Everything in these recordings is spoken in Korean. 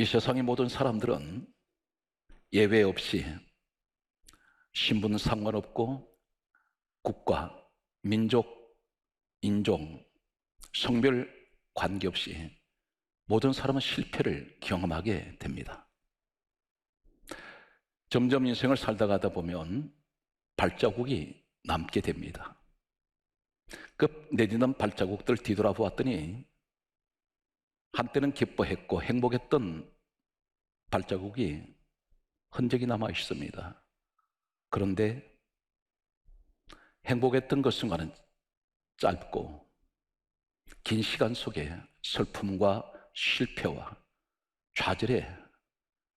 세상의 모든 사람들은 예외 없이 신분 상관없고 국가, 민족, 인종, 성별 관계없이 모든 사람은 실패를 경험하게 됩니다. 점점 인생을 살다 가다 보면 발자국이 남게 됩니다. 그 내딛는 발자국들 뒤돌아보았더니 한때는 기뻐했고 행복했던 발자국이 흔적이 남아 있습니다. 그런데 행복했던 그 순간은 짧고 긴 시간 속에 슬픔과 실패와 좌절의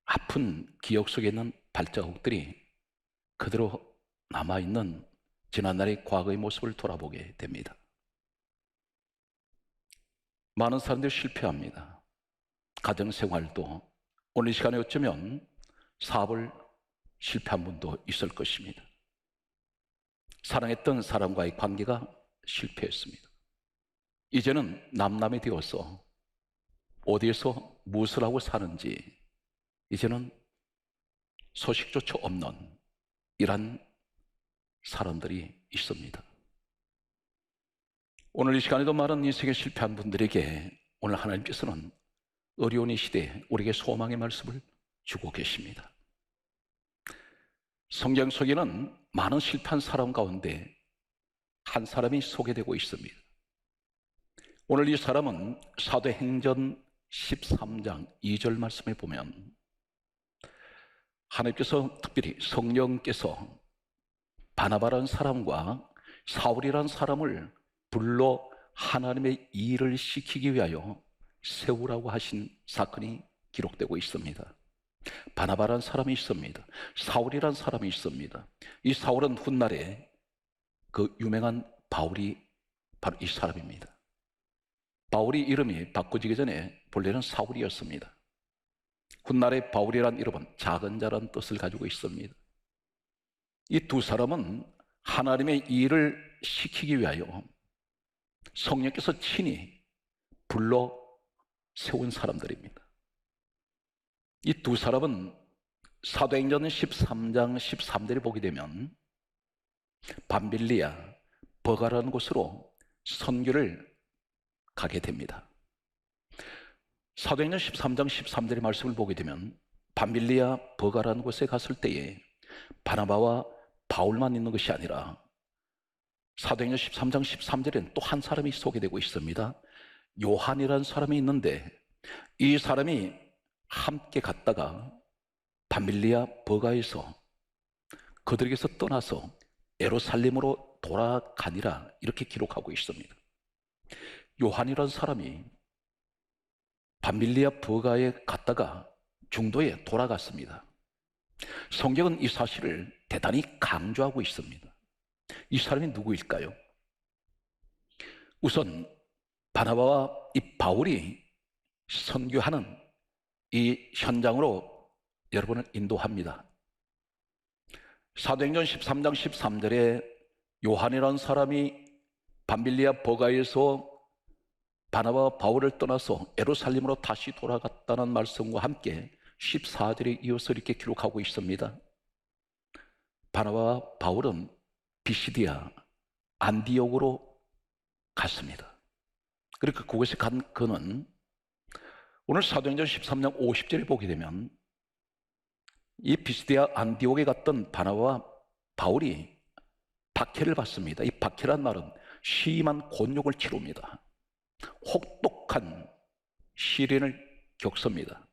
아픈 기억 속에 있는 발자국들이 그대로 남아있는 지난날의 과거의 모습을 돌아보게 됩니다. 많은 사람들이 실패합니다. 가정생활도 오늘 이 시간에 어쩌면 사업을 실패한 분도 있을 것입니다. 사랑했던 사람과의 관계가 실패했습니다. 이제는 남남이 되어서 어디에서 무엇을 하고 사는지 이제는 소식조차 없는 이런 사람들이 있습니다. 오늘 이 시간에도 많은 인생에 실패한 분들에게 오늘 하나님께서는 어려운 이 시대에 우리에게 소망의 말씀을 주고 계십니다. 성경 속에는 많은 실패한 사람 가운데 한 사람이 소개되고 있습니다. 오늘 이 사람은 사도행전 13장 2절 말씀에 보면 하나님께서 특별히 성령께서 바나바라는 사람과 사울이라는 사람을 불러 하나님의 일을 시키기 위하여 세우라고 하신 사건이 기록되고 있습니다. 바나바라는 사람이 있습니다. 사울이라는 사람이 있습니다. 이 사울은 훗날에 그 유명한 바울이 바로 이 사람입니다. 바울이 이름이 바꾸지기 전에 본래는 사울이었습니다. 훗날에 바울이라는 이름은 작은 자라는 뜻을 가지고 있습니다. 이 두 사람은 하나님의 일을 시키기 위하여 성령께서 친히 불러 세운 사람들입니다. 이 두 사람은 사도행전 13장 13절에 보게 되면 밤빌리아, 버가라는 곳으로 선교를 가게 됩니다. 사도행전 13장 13절의 말씀을 보게 되면 밤빌리아, 버가라는 곳에 갔을 때에 바나바와 바울만 있는 것이 아니라 사도행전 13장 13절에는 또 한 사람이 소개되고 있습니다. 요한이라는 사람이 있는데 이 사람이 함께 갔다가 밤빌리아 버가에서 그들에게서 떠나서 예루살렘으로 돌아가니라 이렇게 기록하고 있습니다. 요한이라는 사람이 밤빌리아 버가에 갔다가 중도에 돌아갔습니다. 성경은 이 사실을 대단히 강조하고 있습니다. 이 사람이 누구일까요? 우선 바나바와 이 바울이 선교하는 이 현장으로 여러분을 인도합니다. 사도행전 13장 13절에 요한이라는 사람이 밤빌리아 버가에서 바나바와 바울을 떠나서 예루살렘으로 다시 돌아갔다는 말씀과 함께 14절에 이어서 이렇게 기록하고 있습니다. 바나바와 바울은 비시디아 안디옥으로 갔습니다. 그리고 그곳에 간 그는 오늘 사도행전 13장 50절에 보게 되면 이 비시디아 안디옥에 갔던 바나바와 바울이 박해를 받습니다. 이 박해란 말은 심한 곤욕을 치릅니다. 혹독한 시련을 겪습니다.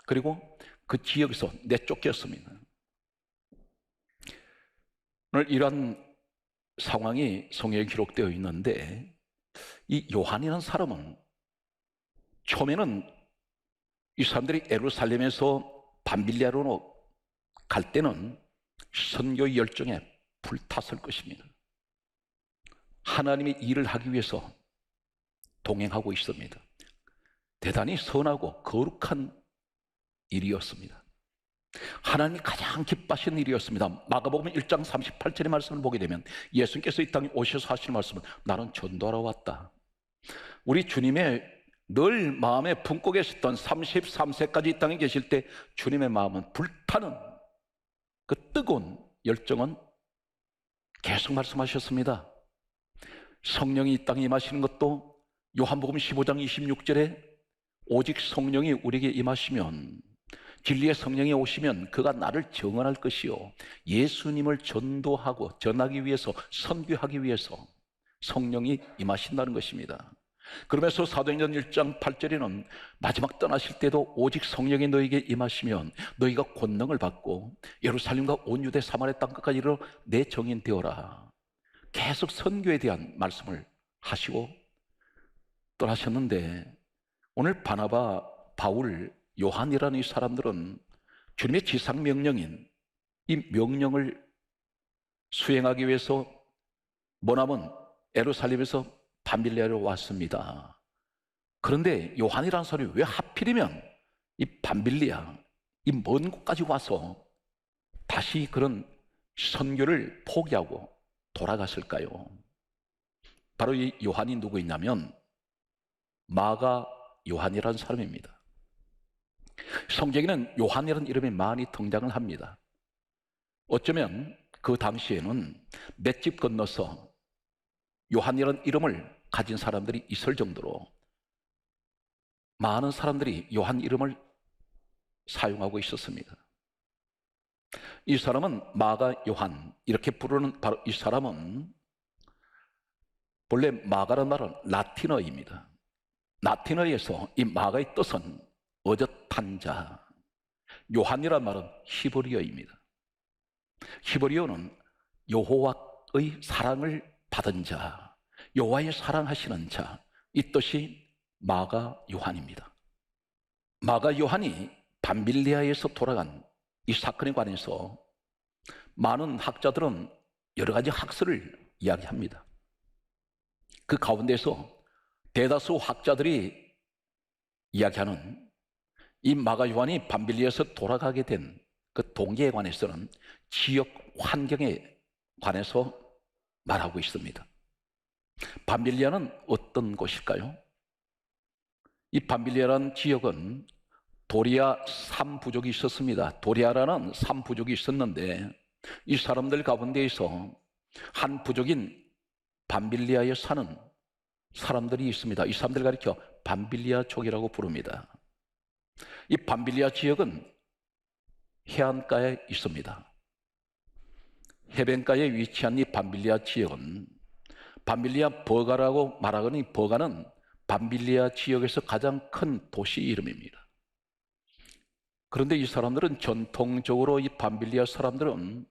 그리고 그 지역에서 내쫓겼습니다. 오늘 이러한 상황이 성경에 기록되어 있는데 이 요한이라는 사람은 처음에는 이 사람들이 예루살렘에서 밤빌리아로 갈 때는 선교 열정에 불탔을 것입니다. 하나님의 일을 하기 위해서 동행하고 있습니다. 대단히 선하고 거룩한 일이었습니다. 하나님이 가장 기뻐하시는 일이었습니다. 마가복음 1장 38절의 말씀을 보게 되면 예수님께서 이 땅에 오셔서 하시는 말씀은 나는 전도하러 왔다. 우리 주님의 늘 마음에 품고 계셨던 33세까지 이 땅에 계실 때 주님의 마음은 불타는 그 뜨거운 열정은 계속 말씀하셨습니다. 성령이 이 땅에 임하시는 것도 요한복음 15장 26절에 오직 성령이 우리에게 임하시면, 진리의 성령이 오시면 그가 나를 증언할 것이요 예수님을 전도하고 전하기 위해서, 선교하기 위해서 성령이 임하신다는 것입니다. 그러면서 사도행전 1장 8절에는 마지막 떠나실 때도 오직 성령이 너에게 임하시면 너희가 권능을 받고 예루살렘과 온 유대 사마리아 땅끝까지 이르러 내 정인 되어라. 계속 선교에 대한 말씀을 하시고 떠나셨는데, 오늘 바나바, 바울, 요한이라는 이 사람들은 주님의 지상명령인 이 명령을 수행하기 위해서 머나먼 예루살렘에서 밤빌리아로 왔습니다. 그런데 요한이라는 사람이 왜 하필이면 이 밤빌리아, 이 먼 곳까지 와서 다시 그런 선교를 포기하고 돌아갔을까요? 바로 이 요한이 누구있냐면 마가 요한이라는 사람입니다. 성경에는 요한이라는 이름이 많이 등장을 합니다. 어쩌면 그 당시에는 맷집 건너서 요한이라는 이름을 가진 사람들이 있을 정도로 많은 사람들이 요한 이름을 사용하고 있었습니다. 이 사람은 마가 요한, 이렇게 부르는 바로 이 사람은 원래 마가라는 말은 라틴어입니다. 라틴어에서 이 마가의 뜻은 어젓한 자, 요한이란 말은 히브리어입니다. 히브리어는 여호와의 사랑을 받은 자, 여호와의 사랑하시는 자, 이 뜻이 마가 요한입니다. 마가 요한이 밤빌리아에서 돌아간 이 사건에 관해서 많은 학자들은 여러 가지 학설을 이야기합니다. 그 가운데서 대다수 학자들이 이야기하는 이 마가 요한이 밤빌리아에서 돌아가게 된 그 동기에 관해서는 지역 환경에 관해서 말하고 있습니다. 밤빌리아는 어떤 곳일까요? 이 밤빌리아라는 지역은 도리아 3부족이 있었습니다. 도리아라는 3부족이 있었는데 이 사람들 가운데에서 한 부족인 밤빌리아에 사는 사람들이 있습니다. 이 사람들 가리켜 밤빌리아족이라고 부릅니다. 이 밤빌리아 지역은 해안가에 있습니다. 해변가에 위치한 이 밤빌리아 지역은 밤빌리아 버가라고 말하거니, 버가는 밤빌리아 지역에서 가장 큰 도시 이름입니다. 그런데 이 사람들은 전통적으로, 이 밤빌리아 사람들은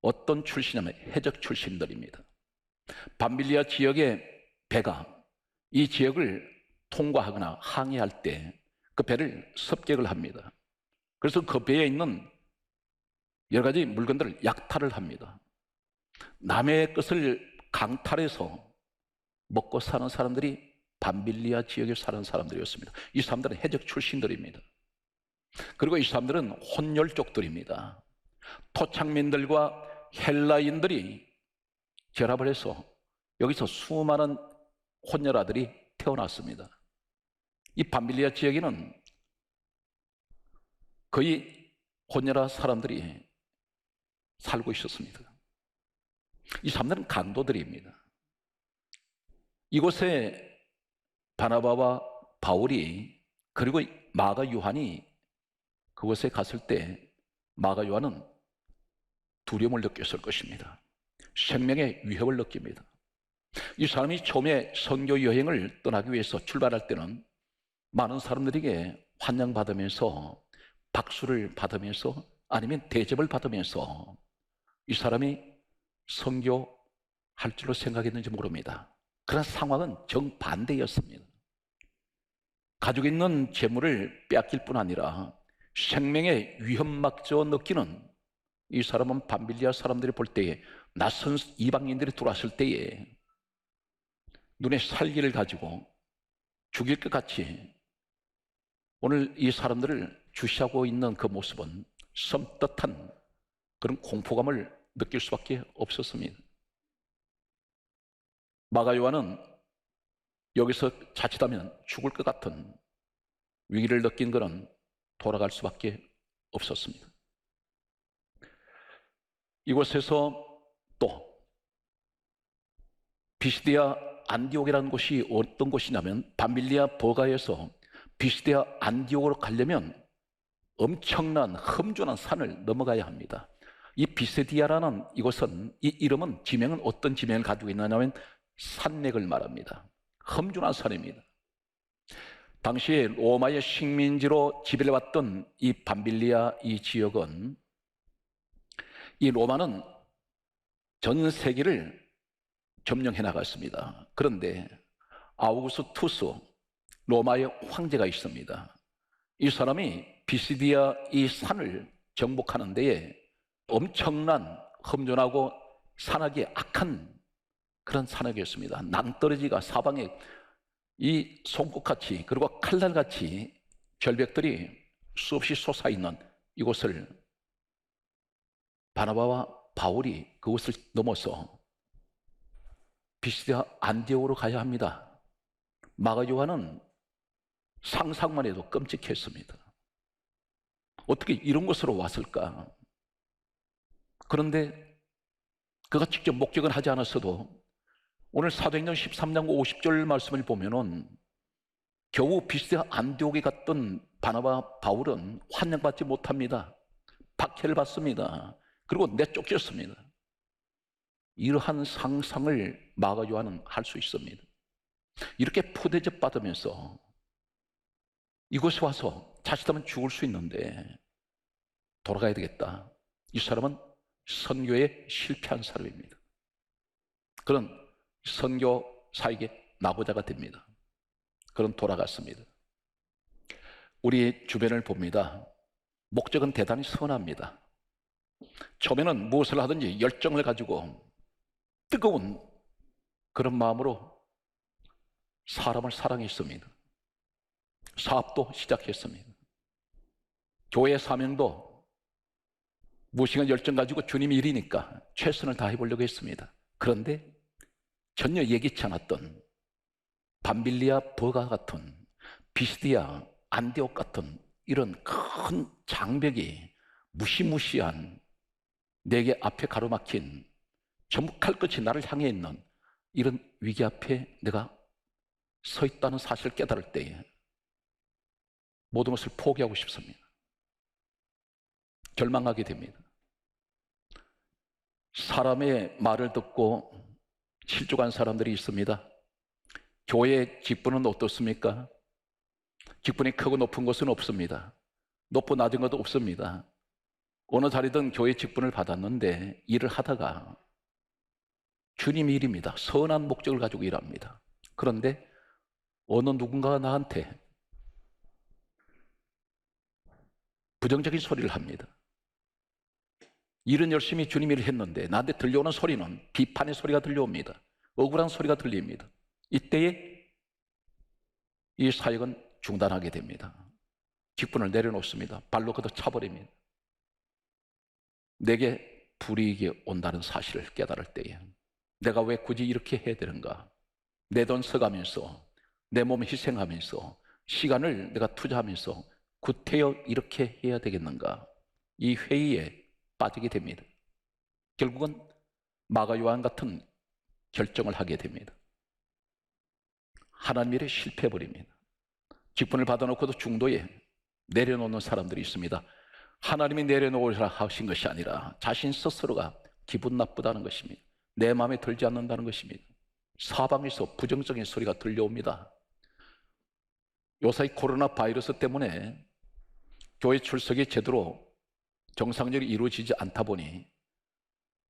어떤 출신이냐면 해적 출신들입니다. 밤빌리아 지역의 배가 이 지역을 통과하거나 항해할 때 그 배를 습격을 합니다. 그래서 그 배에 있는 여러 가지 물건들을 약탈을 합니다. 남의 것을 강탈해서 먹고 사는 사람들이 밤빌리아 지역에 사는 사람들이었습니다. 이 사람들은 해적 출신들입니다. 그리고 이 사람들은 혼혈족들입니다. 토착민들과 헬라인들이 결합을 해서 여기서 수많은 혼혈아들이 태어났습니다. 이 밤빌리아 지역에는 거의 혼혈아 사람들이 살고 있었습니다. 이 사람들은 강도들입니다. 이곳에 바나바와 바울이, 그리고 마가 요한이 그곳에 갔을 때 마가 요한은 두려움을 느꼈을 것입니다. 생명의 위협을 느낍니다. 이 사람이 처음에 선교 여행을 떠나기 위해서 출발할 때는 많은 사람들에게 환영받으면서 박수를 받으면서, 아니면 대접을 받으면서 이 사람이 선교할 줄로 생각했는지 모릅니다. 그런 상황은 정반대였습니다. 가지고 있는 재물을 빼앗길 뿐 아니라 생명의 위험마저 느끼는 이 사람은 밤빌리아 사람들이 볼 때에, 낯선 이방인들이 들어왔을 때에 눈에 살기를 가지고 죽일 것 같이 오늘 이 사람들을 주시하고 있는 그 모습은 섬뜩한 그런 공포감을 느낄 수밖에 없었습니다. 마가 요한은 여기서 자칫하면 죽을 것 같은 위기를 느낀 그는 돌아갈 수밖에 없었습니다. 이곳에서 또 비시디아 안디옥이라는 곳이 어떤 곳이냐면 밤빌리아 버가에서 비시디아 안디옥으로 가려면 엄청난 험준한 산을 넘어가야 합니다. 이 비시디아라는 이곳은, 이 이름은, 지명은 어떤 지명을 가지고 있느냐면 산맥을 말합니다. 험준한 산입니다. 당시에 로마의 식민지로 지배를 받던 이 밤빌리아 이 지역은, 이 로마는 전 세계를 점령해 나갔습니다. 그런데 아우구스투스 로마의 황제가 있습니다. 이 사람이 비시디아 이 산을 정복하는 데에 엄청난 험준하고 산악이 악한 그런 산악이었습니다. 낭떠러지가 사방에 이 송곳같이, 그리고 칼날같이 절벽들이 수없이 솟아있는 이곳을 바나바와 바울이 그곳을 넘어서 비시디아 안디옥으로 가야 합니다. 마가 요한은 상상만 해도 끔찍했습니다. 어떻게 이런 곳으로 왔을까? 그런데 그가 직접 목격은 하지 않았어도 오늘 사도행전 13장 50절 말씀을 보면은 겨우 비시디아 안디옥에 갔던 바나바 바울은 환영받지 못합니다. 박해를 받습니다. 그리고 내쫓겼습니다. 이러한 상상을 마가 요한은 할 수 있습니다. 이렇게 푸대접 받으면서 이곳에 와서 자칫하면 죽을 수 있는데 돌아가야 되겠다. 이 사람은 선교에 실패한 사람입니다. 그런 선교사에게 나고자가 됩니다. 그런 돌아갔습니다. 우리 주변을 봅니다. 목적은 대단히 선합니다. 처음에는 무엇을 하든지 열정을 가지고 뜨거운 그런 마음으로 사람을 사랑했습니다. 사업도 시작했습니다. 교회 사명도 무엇인가 열정 가지고 주님 일이니까 최선을 다해 보려고 했습니다. 그런데 전혀 예기치 않았던 밤빌리아 버가 같은, 비시디아 안디옥 같은 이런 큰 장벽이, 무시무시한 내게 앞에 가로막힌, 전부 칼끝이 나를 향해 있는 이런 위기 앞에 내가 서 있다는 사실을 깨달을 때에 모든 것을 포기하고 싶습니다. 절망하게 됩니다. 사람의 말을 듣고 실족한 사람들이 있습니다. 교회의 직분은 어떻습니까? 직분이 크고 높은 것은 없습니다. 높고 낮은 것도 없습니다. 어느 자리든 교회 직분을 받았는데 일을 하다가 주님 일입니다. 선한 목적을 가지고 일합니다. 그런데 어느 누군가가 나한테 부정적인 소리를 합니다. 일은 열심히 주님 일을 했는데 나한테 들려오는 소리는 비판의 소리가 들려옵니다. 억울한 소리가 들립니다. 이때에 이 사역은 중단하게 됩니다. 직분을 내려놓습니다. 발로 걷어 차버립니다. 내게 불이익이 온다는 사실을 깨달을 때에 내가 왜 굳이 이렇게 해야 되는가? 내 돈 써가면서, 내 몸 희생하면서, 시간을 내가 투자하면서 구태여 이렇게 해야 되겠는가? 이 회의에 빠지게 됩니다. 결국은 마가 요한 같은 결정을 하게 됩니다. 하나님 일에 실패해버립니다. 직분을 받아놓고도 중도에 내려놓는 사람들이 있습니다. 하나님이 내려놓으라 하신 것이 아니라 자신 스스로가 기분 나쁘다는 것입니다. 내 마음에 들지 않는다는 것입니다. 사방에서 부정적인 소리가 들려옵니다. 요사이 코로나 바이러스 때문에 교회 출석이 제대로 정상적으로 이루어지지 않다 보니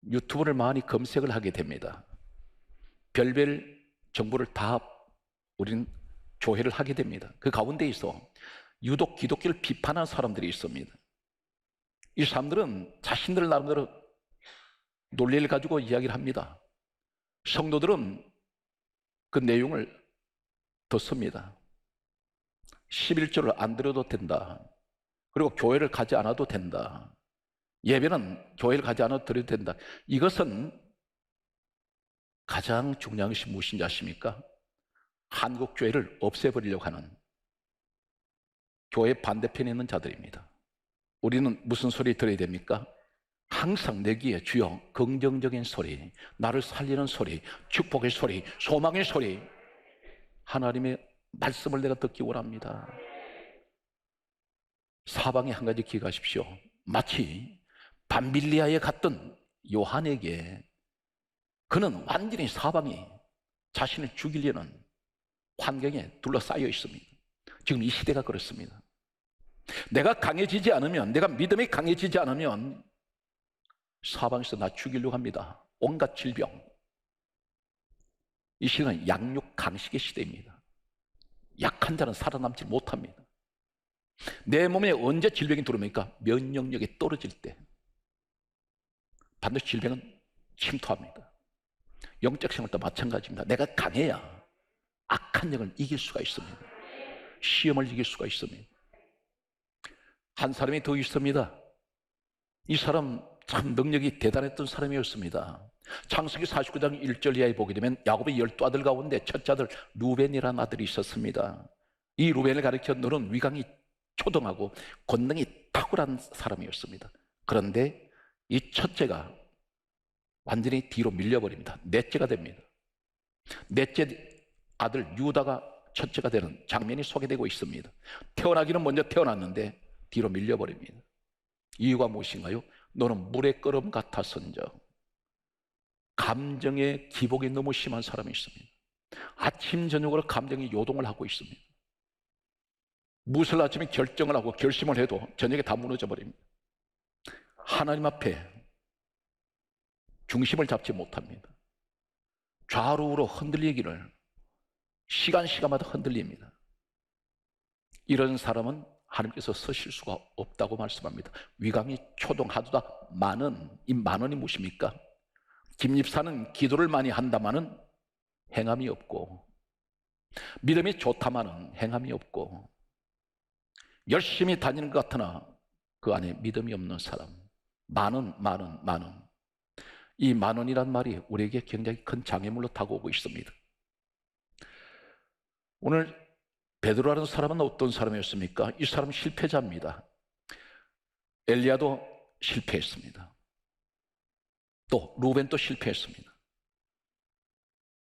유튜브를 많이 검색을 하게 됩니다. 별별 정보를 다 우리는 조회를 하게 됩니다. 그 가운데에서 유독 기독교를 비판하는 사람들이 있습니다. 이 사람들은 자신들 나름대로 논리를 가지고 이야기를 합니다. 성도들은 그 내용을 듣습니다. 11조를 안 드려도 된다. 그리고 교회를 가지 않아도 된다. 예배는 교회를 가지 않아도 드려도 된다. 이것은 가장 중요한 것이 무엇인지 아십니까? 한국 교회를 없애버리려고 하는 교회 반대편에 있는 자들입니다. 우리는 무슨 소리 들어야 됩니까? 항상 내 귀에 주여 긍정적인 소리, 나를 살리는 소리, 축복의 소리, 소망의 소리, 하나님의 말씀을 내가 듣기 원합니다. 사방에 한 가지 기억하십시오. 마치 밤빌리아에 갔던 요한에게 그는 완전히 사방이 자신을 죽이려는 환경에 둘러싸여 있습니다. 지금 이 시대가 그렇습니다. 내가 강해지지 않으면, 내가 믿음이 강해지지 않으면 사방에서 나 죽이려고 합니다. 온갖 질병. 이 시대는 양육 강식의 시대입니다. 약한 자는 살아남지 못합니다. 내 몸에 언제 질병이 들어옵니까? 면역력이 떨어질 때 반드시 질병은 침투합니다. 영적 생활도 마찬가지입니다. 내가 강해야 악한 영을 이길 수가 있습니다. 시험을 이길 수가 있습니다. 한 사람이 더 있습니다. 이 사람 참 능력이 대단했던 사람이었습니다. 창세기 49장 1절 이하에 보게 되면 야곱의 12아들 가운데 첫째 아들 루벤이라는 아들이 있었습니다. 이 루벤을 가리켜 너는 위강이 초등하고 권능이 탁월한 사람이었습니다. 그런데 이 첫째가 완전히 뒤로 밀려버립니다. 넷째가 됩니다. 넷째 아들 유다가 첫째가 되는 장면이 소개되고 있습니다. 태어나기는 먼저 태어났는데 뒤로 밀려버립니다. 이유가 무엇인가요? 너는 물의 끓음 같았은즉. 감정의 기복이 너무 심한 사람이 있습니다. 아침 저녁으로 감정이 요동을 하고 있습니다. 무엇을 아침에 결정을 하고 결심을 해도 저녁에 다 무너져 버립니다. 하나님 앞에 중심을 잡지 못합니다. 좌우로 흔들리기를 시간마다 흔들립니다. 이런 사람은 하나님께서 서실 수가 없다고 말씀합니다. 위강이 초동하도다 많은, 이 많은이 무엇입니까? 김입사는 기도를 많이 한다마는 행함이 없고, 믿음이 좋다마는 행함이 없고, 열심히 다니는 것 같으나 그 안에 믿음이 없는 사람, 많은. 이 만원이란 말이 우리에게 굉장히 큰 장애물로 다가오고 있습니다. 오늘 베드로라는 사람은 어떤 사람이었습니까? 이 사람은 실패자입니다. 엘리야도 실패했습니다. 또 루벤도 실패했습니다.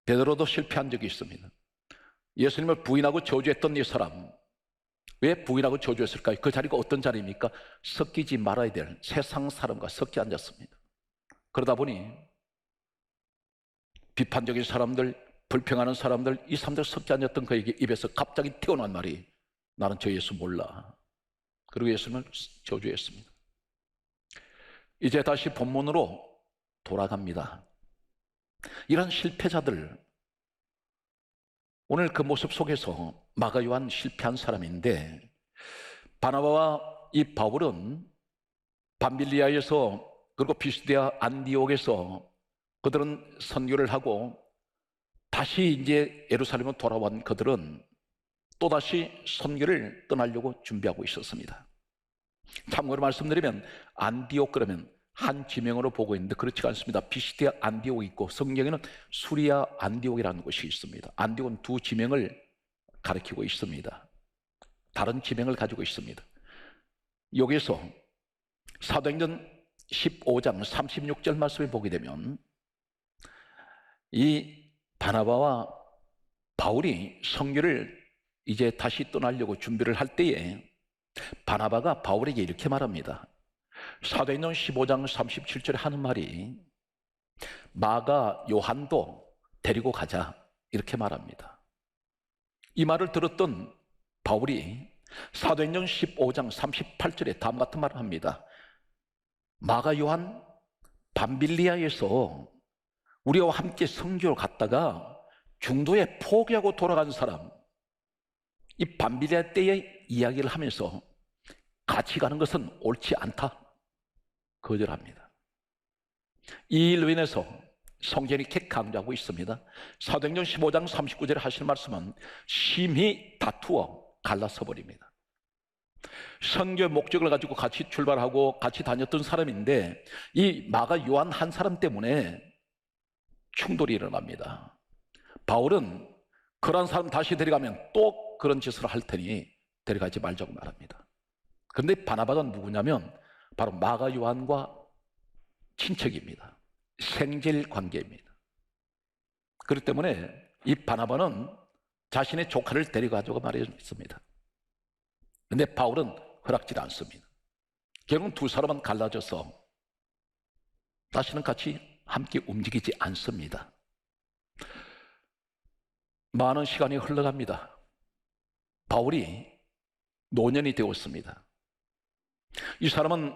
베드로도 실패한 적이 있습니다. 예수님을 부인하고 저주했던 이 사람, 왜 부인하고 저주했을까요? 그 자리가 어떤 자리입니까? 섞이지 말아야 될 세상 사람과 섞여 앉았습니다. 그러다 보니 비판적인 사람들, 불평하는 사람들, 이 사람들 섞여 앉았던 그에게 입에서 갑자기 튀어나온 말이 나는 저 예수 몰라. 그리고 예수님을 저주했습니다. 이제 다시 본문으로 돌아갑니다. 이런 실패자들, 오늘 그 모습 속에서 마가 요한 실패한 사람인데, 바나바와 이 바울은 밤빌리아에서 그리고 피시디아 안디옥에서 그들은 선교를 하고 다시 이제 예루살렘으로 돌아온 그들은 또다시 선교를 떠나려고 준비하고 있었습니다. 참고로 말씀드리면 안디옥 그러면 한 지명으로 보고 있는데 그렇지가 않습니다. 피시디아 안디옥이 있고 성경에는 수리아 안디옥이라는 곳이 있습니다. 안디옥은 두 지명을 가리키고 있습니다. 다른 지명을 가지고 있습니다. 여기서 사도행전 15장 36절 말씀을 보게 되면 이 바나바와 바울이 선교를 이제 다시 떠나려고 준비를 할 때에 바나바가 바울에게 이렇게 말합니다. 사도행전 15장 37절에 하는 말이 마가 요한도 데리고 가자 이렇게 말합니다. 이 말을 들었던 바울이 사도행전 15장 38절에 다음 같은 말을 합니다. 마가 요한 밤빌리아에서 우리와 함께 선교를 갔다가 중도에 포기하고 돌아간 사람, 이 밤빌리아 때의 이야기를 하면서 같이 가는 것은 옳지 않다 거절합니다. 이 일로 인해서 성경이 이렇게 강조하고 있습니다. 사도행전 15장 39절에 하실 말씀은 심히 다투어 갈라서 버립니다. 선교의 목적을 가지고 같이 출발하고 같이 다녔던 사람인데 이 마가 요한 한 사람 때문에 충돌이 일어납니다. 바울은 그런 사람 다시 데려가면 또 그런 짓을 할 테니 데려가지 말자고 말합니다. 그런데 바나바가 누구냐면 바로 마가 요한과 친척입니다. 생질 관계입니다. 그렇기 때문에 이 바나바는 자신의 조카를 데려가자고 말했습니다. 그런데 바울은 허락지 않습니다. 결국 두 사람은 갈라져서 다시는 같이 함께 움직이지 않습니다. 많은 시간이 흘러갑니다. 바울이 노년이 되었습니다. 이 사람은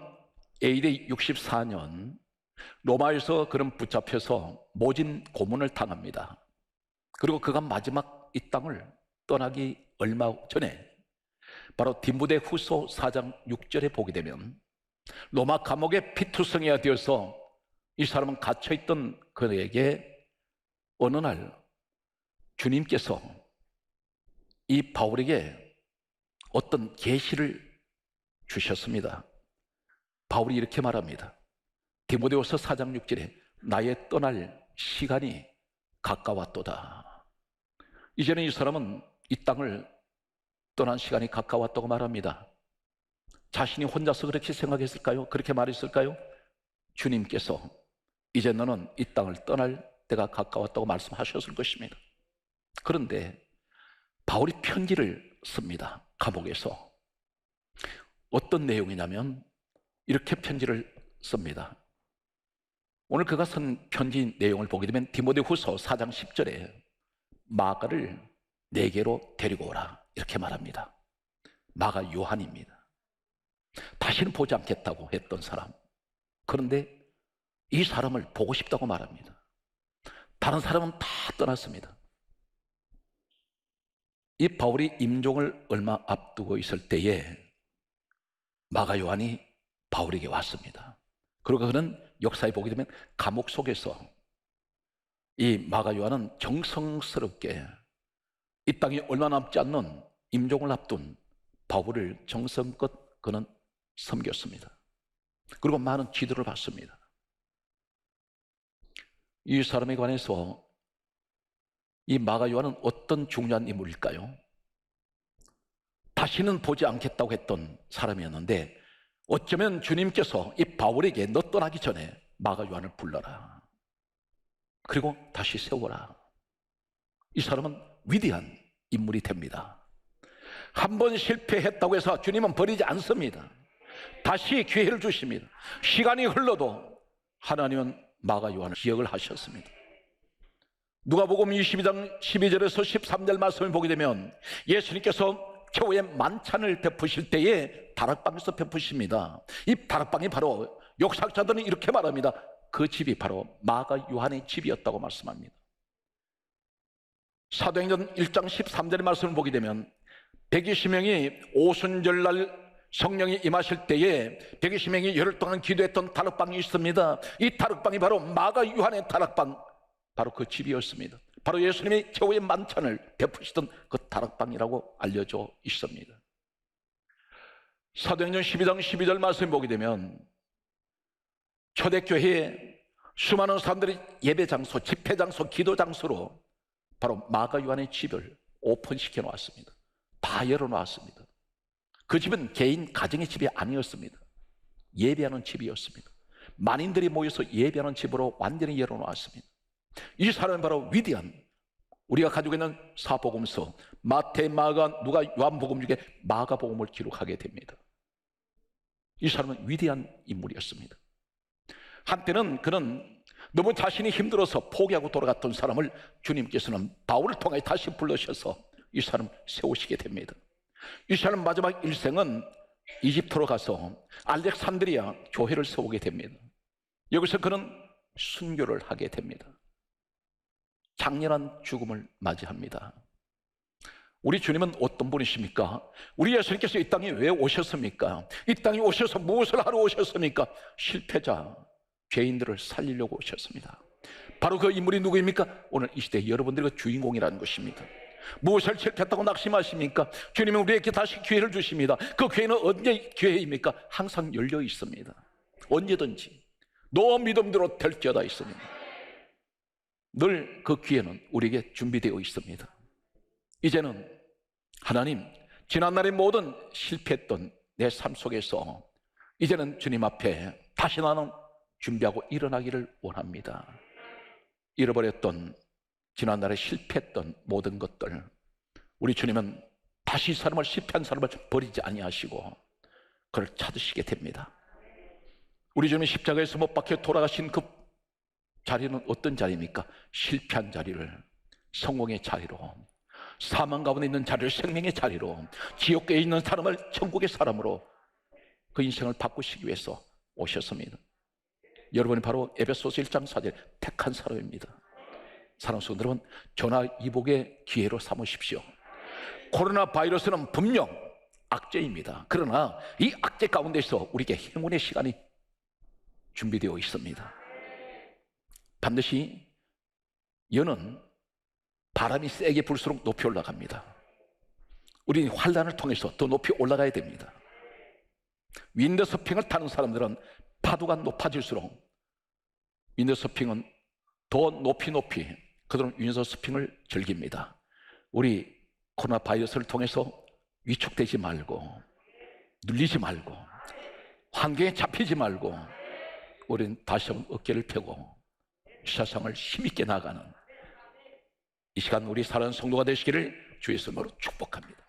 AD 64년 로마에서 그런 붙잡혀서 모진 고문을 당합니다. 그리고 그가 마지막 이 땅을 떠나기 얼마 전에 바로 디모데 후서 4장 6절에 보게 되면 로마 감옥에 피투성이가 되어서 이 사람은 갇혀있던 그에게 어느 날 주님께서 이 바울에게 어떤 계시를 주셨습니다. 바울이 이렇게 말합니다. 디모데후서 4장 6절에 나의 떠날 시간이 가까웠도다. 이제는 이 사람은 이 땅을 떠난 시간이 가까웠다고 말합니다. 자신이 혼자서 그렇게 생각했을까요? 그렇게 말했을까요? 주님께서 이제 너는 이 땅을 떠날 때가 가까웠다고 말씀하셨을 것입니다. 그런데 바울이 편지를 씁니다. 감옥에서. 어떤 내용이냐면 이렇게 편지를 씁니다. 오늘 그가 쓴 편지 내용을 보게 되면 디모데후서 4장 10절에 마가를 내게로 데리고 오라 이렇게 말합니다. 마가 요한입니다. 다시는 보지 않겠다고 했던 사람. 그런데 이 사람을 보고 싶다고 말합니다. 다른 사람은 다 떠났습니다. 이 바울이 임종을 얼마 앞두고 있을 때에 마가 요한이 바울에게 왔습니다. 그리고 그는 역사에 보게 되면 감옥 속에서 이 마가 요한은 정성스럽게 이 땅이 얼마 남지 않는 임종을 앞둔 바울을 정성껏 그는 섬겼습니다. 그리고 많은 지도를 받습니다. 이 사람에 관해서 이 마가 요한은 어떤 중요한 인물일까요? 다시는 보지 않겠다고 했던 사람이었는데 어쩌면 주님께서 이 바울에게 너 떠나기 전에 마가 요한을 불러라. 그리고 다시 세워라. 이 사람은 위대한 인물이 됩니다. 한 번 실패했다고 해서 주님은 버리지 않습니다. 다시 기회를 주십니다. 시간이 흘러도 하나님은 마가 요한을 기억을 하셨습니다. 누가복음 22장 12절에서 13절 말씀을 보게 되면 예수님께서 최후의 만찬을 베푸실 때에 다락방에서 베푸십니다. 이 다락방이 바로 역사학자들은 이렇게 말합니다. 그 집이 바로 마가 요한의 집이었다고 말씀합니다. 사도행전 1장 13절의 말씀을 보게 되면 120명이 오순절날 성령이 임하실 때에 120명이 열흘 동안 기도했던 다락방이 있습니다. 이 다락방이 바로 마가 요한의 다락방, 바로 그 집이었습니다. 바로 예수님이 최후의 만찬을 베푸시던 그 다락방이라고 알려져 있습니다. 사도행전 12장 12절 말씀을 보게 되면 초대교회에 수많은 사람들이 예배 장소, 집회 장소, 기도 장소로 바로 마가 요한의 집을 오픈시켜 놓았습니다. 다 열어놓았습니다. 그 집은 개인 가정의 집이 아니었습니다. 예배하는 집이었습니다. 만인들이 모여서 예배하는 집으로 완전히 열어놓았습니다. 이 사람은 바로 위대한, 우리가 가지고 있는 사복음서 마태, 마가, 누가, 요한복음 중에 마가복음을 기록하게 됩니다. 이 사람은 위대한 인물이었습니다. 한때는 그는 너무 자신이 힘들어서 포기하고 돌아갔던 사람을 주님께서는 바울을 통해 다시 불러셔서 이 사람을 세우시게 됩니다. 이 사람 마지막 일생은 이집트로 가서 알렉산드리아 교회를 세우게 됩니다. 여기서 그는 순교를 하게 됩니다. 장렬한 죽음을 맞이합니다. 우리 주님은 어떤 분이십니까? 우리 예수님께서 이 땅에 왜 오셨습니까? 이 땅에 오셔서 무엇을 하러 오셨습니까? 실패자, 죄인들을 살리려고 오셨습니다. 바로 그 인물이 누구입니까? 오늘 이 시대 여러분들의 주인공이라는 것입니다. 무엇을 실패했다고 낙심하십니까? 주님은 우리에게 다시 기회를 주십니다. 그 기회는 언제 기회입니까? 항상 열려 있습니다. 언제든지 너 믿음대로 될지어다 있습니다. 늘 그 기회는 우리에게 준비되어 있습니다. 이제는 하나님, 지난날의 모든 실패했던 내 삶 속에서 이제는 주님 앞에 다시 나는 준비하고 일어나기를 원합니다. 잃어버렸던, 지난날에 실패했던 모든 것들, 우리 주님은 다시 사람을, 실패한 사람을 버리지 아니하시고 그를 찾으시게 됩니다. 우리 주님이 십자가에서 못 박혀 돌아가신 그 자리는 어떤 자리입니까? 실패한 자리를 성공의 자리로, 사망 가운데 있는 자리를 생명의 자리로, 지옥계에 있는 사람을 천국의 사람으로 그 인생을 바꾸시기 위해서 오셨습니다. 여러분이 바로 에베소서 1장 4절 택한 사람입니다. 사랑하는 성도 여러분, 전화위복의 기회로 삼으십시오. 코로나 바이러스는 분명 악재입니다. 그러나 이 악재 가운데서 우리에게 행운의 시간이 준비되어 있습니다. 반드시 여는 바람이 세게 불수록 높이 올라갑니다. 우리는 환란을 통해서 더 높이 올라가야 됩니다. 윈드서핑을 타는 사람들은 파도가 높아질수록 윈드서핑은 더 높이 그들은 윈드서핑을 즐깁니다. 우리 코로나 바이러스를 통해서 위축되지 말고, 눌리지 말고, 환경에 잡히지 말고, 우리는 다시 한번 어깨를 펴고 세상을 힘있게 나가는 이 시간 우리 사랑하는 성도가 되시기를 주의 이름으로 축복합니다.